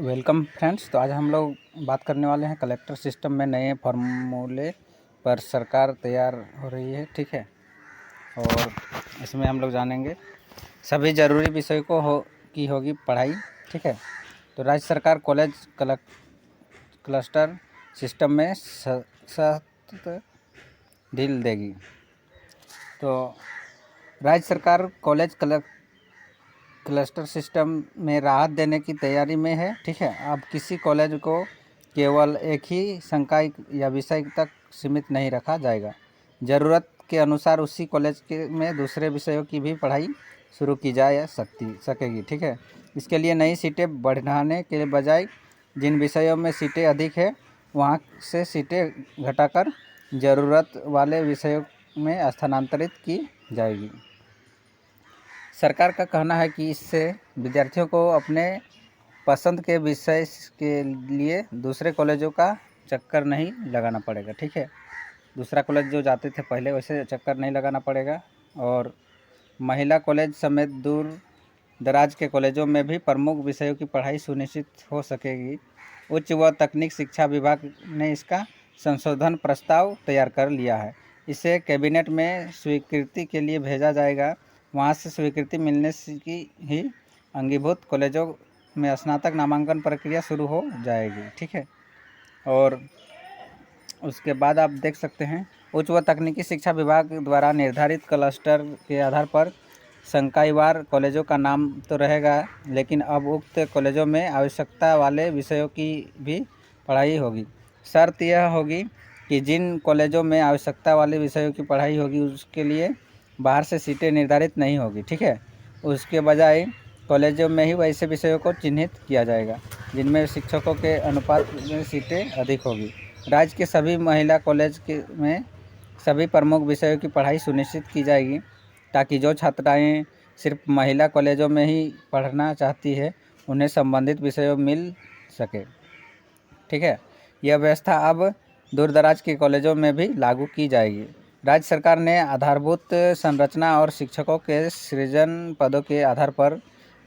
Welcome friends. तो आज हम लोग बात करने वाले हैं कलेक्टर सिस्टम में नए फार्मूले पर सरकार तैयार हो रही है। ठीक है, और इसमें हम लोग जानेंगे सभी ज़रूरी विषयों को होगी पढ़ाई। ठीक है, तो राज्य सरकार कॉलेज क्लस्टर सिस्टम में सख्त ढील देगी। तो राज्य सरकार कॉलेज क्लस्टर सिस्टम में राहत देने की तैयारी में है। ठीक है, अब किसी कॉलेज को केवल एक ही संकाय या विषय तक सीमित नहीं रखा जाएगा। ज़रूरत के अनुसार उसी कॉलेज में दूसरे विषयों की भी पढ़ाई शुरू की जा सकेगी। ठीक है, इसके लिए नई सीटें बढ़ाने के बजाय जिन विषयों में सीटें अधिक है वहाँ से सीटें घटाकर ज़रूरत वाले विषयों में स्थानांतरित की जाएगी। सरकार का कहना है कि इससे विद्यार्थियों को अपने पसंद के विषय के लिए दूसरे कॉलेजों का चक्कर नहीं लगाना पड़ेगा। ठीक है, दूसरा कॉलेज जो जाते थे पहले वैसे चक्कर नहीं लगाना पड़ेगा। और महिला कॉलेज समेत दूर दराज के कॉलेजों में भी प्रमुख विषयों की पढ़ाई सुनिश्चित हो सकेगी। उच्च व तकनीक शिक्षा विभाग ने इसका संशोधन प्रस्ताव तैयार कर लिया है। इसे कैबिनेट में स्वीकृति के लिए भेजा जाएगा। वहाँ से स्वीकृति मिलने की ही अंगीभूत कॉलेजों में स्नातक नामांकन प्रक्रिया शुरू हो जाएगी। ठीक है, और उसके बाद आप देख सकते हैं उच्च व तकनीकी शिक्षा विभाग द्वारा निर्धारित क्लस्टर के आधार पर संकायवार कॉलेजों का नाम तो रहेगा, लेकिन अब उक्त कॉलेजों में आवश्यकता वाले विषयों की भी पढ़ाई होगी। शर्त यह होगी कि जिन कॉलेजों में आवश्यकता वाले विषयों की पढ़ाई होगी उसके लिए बाहर से सीटें निर्धारित नहीं होगी। ठीक है, उसके बजाय कॉलेजों में ही वैसे विषयों को चिन्हित किया जाएगा जिनमें शिक्षकों के अनुपात में सीटें अधिक होगी। राज्य के सभी महिला कॉलेज में सभी प्रमुख विषयों की पढ़ाई सुनिश्चित की जाएगी ताकि जो छात्राएं सिर्फ महिला कॉलेजों में ही पढ़ना चाहती है उन्हें संबंधित विषयों मिल सके। ठीक है, यह व्यवस्था अब दूर दराज के कॉलेजों में भी लागू की जाएगी। राज्य सरकार ने आधारभूत संरचना और शिक्षकों के सृजन पदों के आधार पर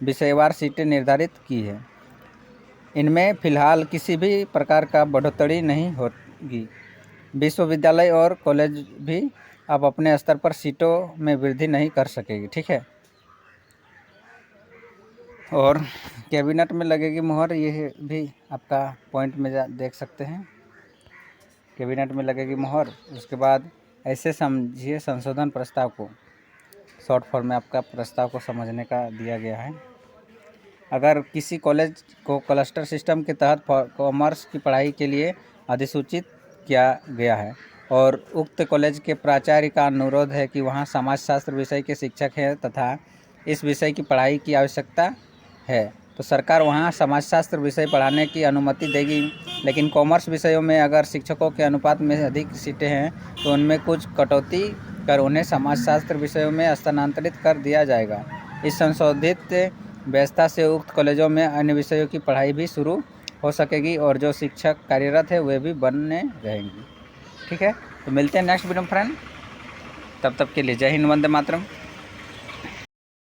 विषयवार सीटें निर्धारित की है। इनमें फिलहाल किसी भी प्रकार का बढ़ोतरी नहीं होगी। विश्वविद्यालय और कॉलेज भी अब अपने स्तर पर सीटों में वृद्धि नहीं कर सकेगी। ठीक है, और कैबिनेट में लगेगी मुहर, ये भी आपका पॉइंट में देख सकते हैं। कैबिनेट में लगेगी मुहर। उसके बाद ऐसे समझिए संशोधन प्रस्ताव को, शॉर्ट फॉर्म में आपका प्रस्ताव को समझने का दिया गया है। अगर किसी कॉलेज को क्लस्टर सिस्टम के तहत कॉमर्स की पढ़ाई के लिए अधिसूचित किया गया है और उक्त कॉलेज के प्राचार्य का अनुरोध है कि वहाँ समाजशास्त्र विषय के शिक्षक हैं तथा इस विषय की पढ़ाई की आवश्यकता है, तो सरकार वहाँ समाजशास्त्र विषय पढ़ाने की अनुमति देगी। लेकिन कॉमर्स विषयों में अगर शिक्षकों के अनुपात में अधिक सीटें हैं तो उनमें कुछ कटौती कर उन्हें समाजशास्त्र विषयों में स्थानांतरित कर दिया जाएगा। इस संशोधित व्यवस्था से उक्त कॉलेजों में अन्य विषयों की पढ़ाई भी शुरू हो सकेगी और जो शिक्षक कार्यरत है वे भी बने रहेंगी। ठीक है, तो मिलते हैं नेक्स्ट वीडियो में फ्रेंड। तब तक के लिए जय हिंद, वंदे मातरम।